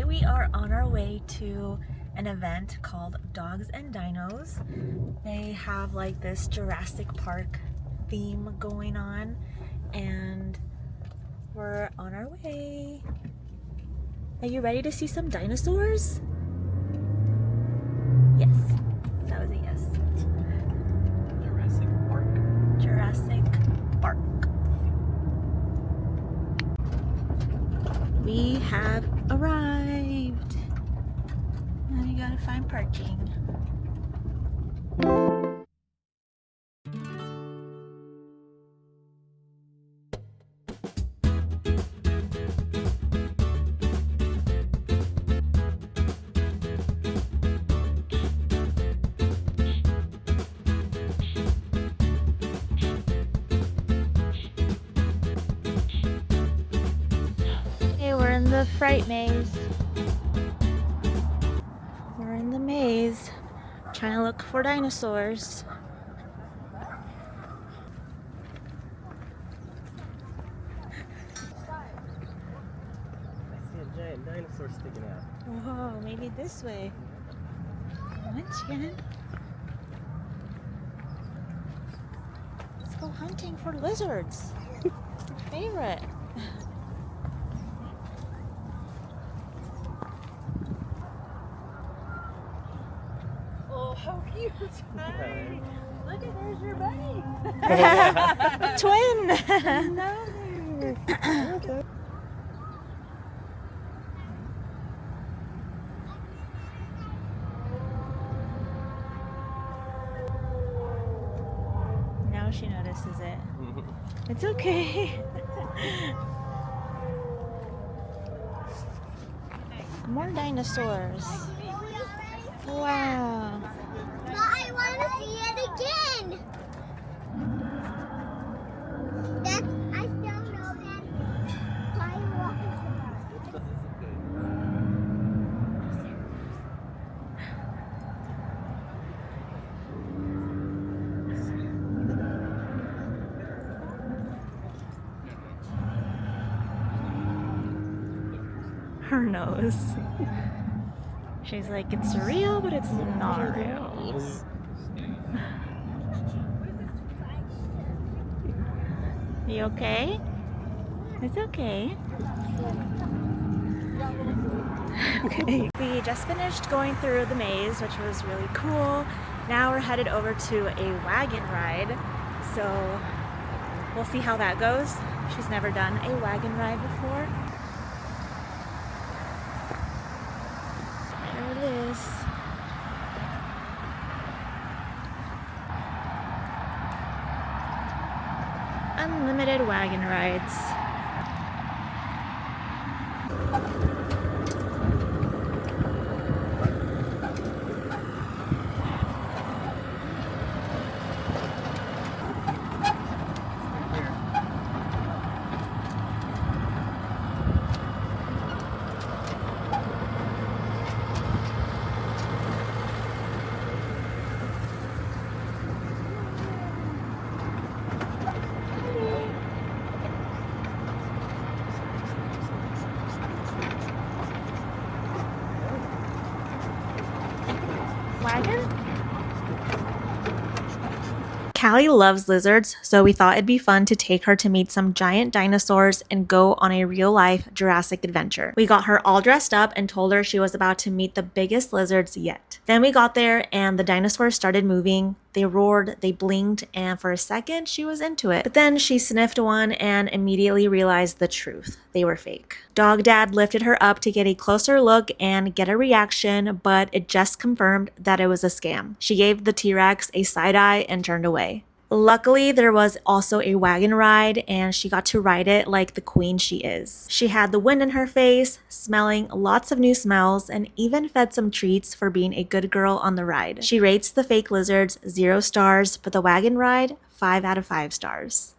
we are on our way to an event called Dogs and Dinos. They have like this Jurassic Park theme going on, and we're on our way. Are you ready to see some dinosaurs? Yes, that was a yes. Jurassic Park. Jurassic Park. We have arrived. Now you gotta find parking. We're in the fright maze. We're in the maze trying to look for dinosaurs. I see a giant dinosaur sticking out. Whoa, maybe this way. Come on, Jen. Let's go hunting for lizards. Your favorite. Oh, how cute! Hi. Look at there's your buddy. Twin. Okay. Now she notices it. It's okay. More dinosaurs. Wow. But I want to see it again. I still know that. Why Her nose. She's like, it's real, but it's not real. You okay? It's okay. Okay. We just finished going through the maze, which was really cool. Now we're headed over to a wagon ride. So we'll see how that goes. She's never done a wagon ride before. There it is. Unlimited wagon rides. Wagon? Callie loves lizards, so we thought it'd be fun to take her to meet some giant dinosaurs and go on a real-life Jurassic adventure. We got her all dressed up and told her she was about to meet the biggest lizards yet. Then we got there and the dinosaurs started moving. They roared, they blinked, and for a second she was into it. But then she sniffed one and immediately realized the truth. They were fake. Dog Dad lifted her up to get a closer look and get a reaction, but it just confirmed that it was a scam. She gave the T-Rex a side eye and turned away. Luckily, there was also a wagon ride and she got to ride it like the queen she is. She had the wind in her face, smelling lots of new smells, and even fed some treats for being a good girl on the ride. She rates the fake lizards 0 stars, but the wagon ride 5 out of 5 stars.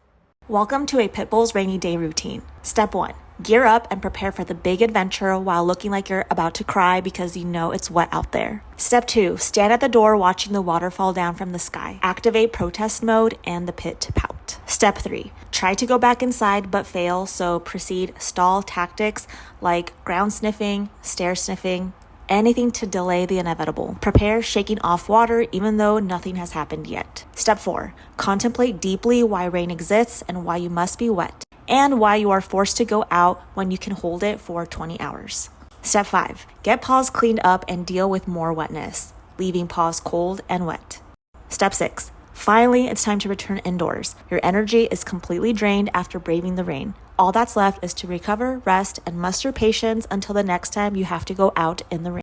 Welcome to a Pitbull's rainy day routine. Step 1. Gear up and prepare for the big adventure while looking like you're about to cry because you know it's wet out there. Step 2. Stand at the door watching the water fall down from the sky. Activate protest mode and the pit to pout. Step 3. Try to go back inside but fail, so proceed stall tactics like ground sniffing, stair sniffing, anything to delay the inevitable. Prepare shaking off water even though nothing has happened yet. Step 4. Contemplate deeply why rain exists and why you must be wet, and why you are forced to go out when you can hold it for 20 hours. Step 5. Get paws cleaned up and deal with more wetness, leaving paws cold and wet. Step 6. Finally, it's time to return indoors. Your energy is completely drained after braving the rain. All that's left is to recover, rest, and muster patience until the next time you have to go out in the rain.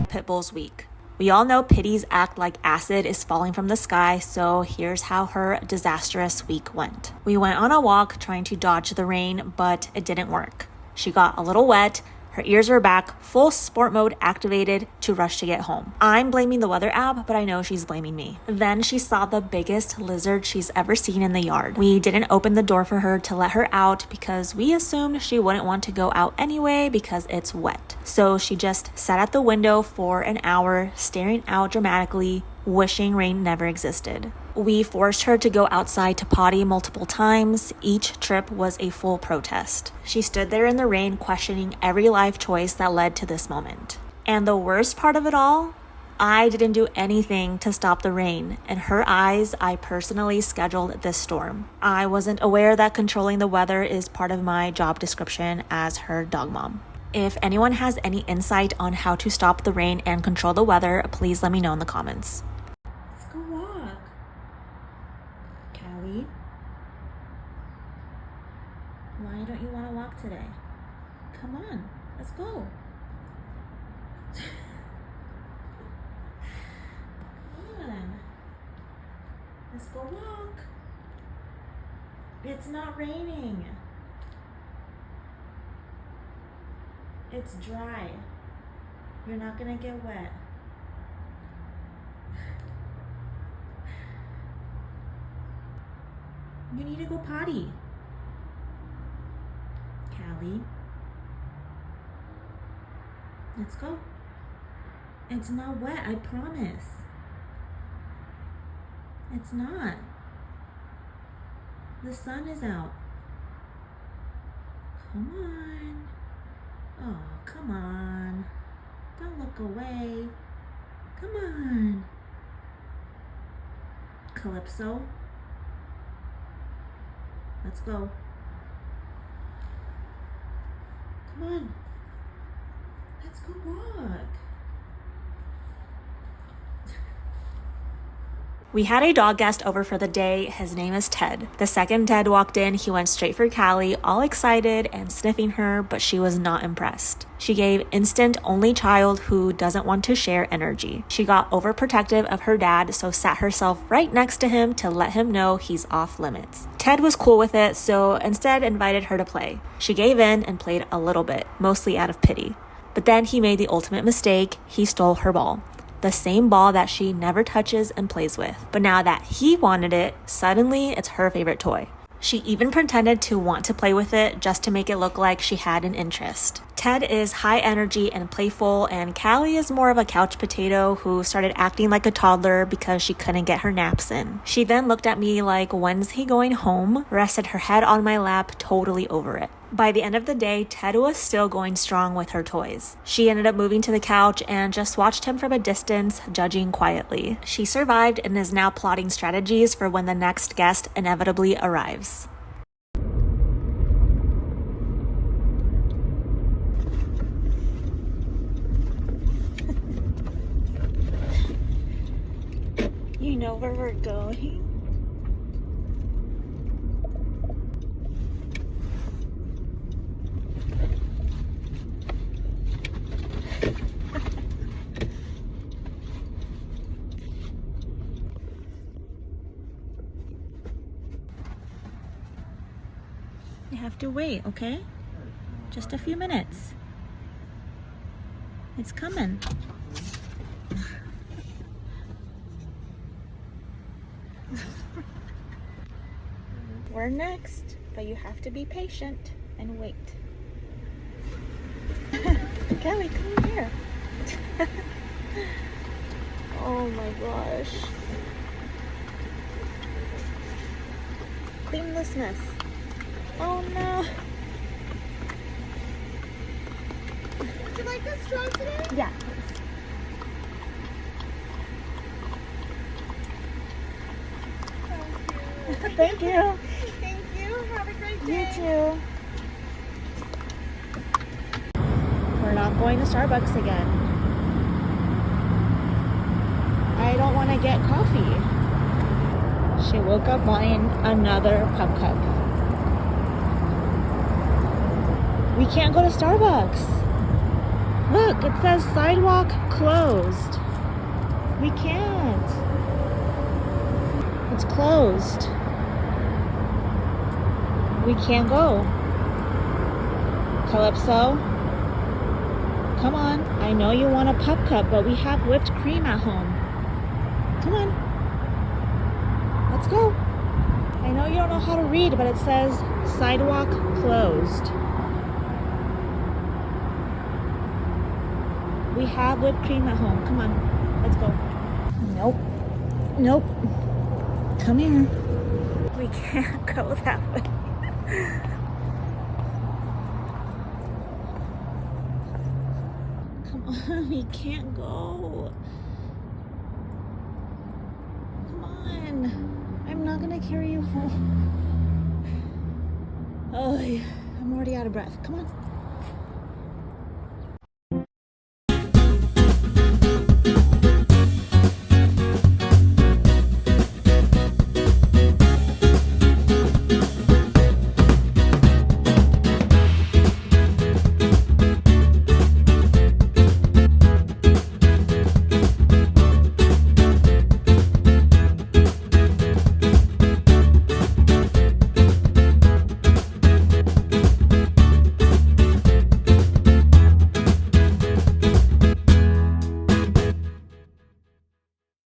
Pitbull's week. We all know Pitties act like acid is falling from the sky, so here's how her disastrous week went. We went on a walk trying to dodge the rain, but it didn't work. She got a little wet, her ears were back, full sport mode activated to rush to get home. I'm blaming the weather app, but I know she's blaming me. Then she saw the biggest lizard she's ever seen in the yard. We didn't open the door for her to let her out because we assumed she wouldn't want to go out anyway because it's wet. So she just sat at the window for an hour, staring out dramatically, wishing rain never existed. We forced her to go outside to potty multiple times. Each trip was a full protest. She stood there in the rain questioning every life choice that led to this moment. And the worst part of it all, I didn't do anything to stop the rain. In her eyes, I personally scheduled this storm. I wasn't aware that controlling the weather is part of my job description as her dog mom. If anyone has any insight on how to stop the rain and control the weather, please let me know in the comments. Let's go walk. Callie, why don't you want to walk today? Come on, let's go. Come on, let's go walk. It's not raining. It's dry. You're not gonna get wet. You need to go potty. Callie. Let's go. It's not wet, I promise. It's not. The sun is out. Come on. Oh, come on. Don't look away. Come on. Calypso. Let's go. Come on. Let's go walk. We had a dog guest over for the day. His name is Ted. The second Ted walked in, he went straight for Callie, all excited and sniffing her, but she was not impressed. She gave instant only child who doesn't want to share energy. She got overprotective of her dad, so sat herself right next to him to let him know he's off limits. Ted was cool with it, so instead invited her to play. She gave in and played a little bit, mostly out of pity. But then he made the ultimate mistake. He stole her ball. The same ball that she never touches and plays with. But now that he wanted it, suddenly it's her favorite toy. She even pretended to want to play with it just to make it look like she had an interest. Ted is high energy and playful, and Callie is more of a couch potato who started acting like a toddler because she couldn't get her naps in. She then looked at me like, when's he going home? Rested her head on my lap, totally over it. By the end of the day, Ted was still going strong with her toys. She ended up moving to the couch and just watched him from a distance, judging quietly. She survived and is now plotting strategies for when the next guest inevitably arrives. You know where we're going? You have to wait, okay? Just a few minutes. It's coming. We're next, but you have to be patient and wait. Kelly, come here. Oh my gosh. Clean this mess. Oh no. Would you like this straw today? Yeah. Thank you. Thank you. Have a great You day. too. We're not going to Starbucks again. I don't want to get coffee. She woke up wanting another pup cup. We can't go to Starbucks. Look, it says sidewalk closed. We can't. It's closed. We can't go. Calypso, come on. I know you want a pup cup, but we have whipped cream at home. Come on. Let's go. I know you don't know how to read, but it says sidewalk closed. We have whipped cream at home. Come on. Let's go. Nope. Nope. Come here. We can't go that way. Come on, we can't go. Come on. I'm not gonna carry you home. Oh, I'm already out of breath. Come on.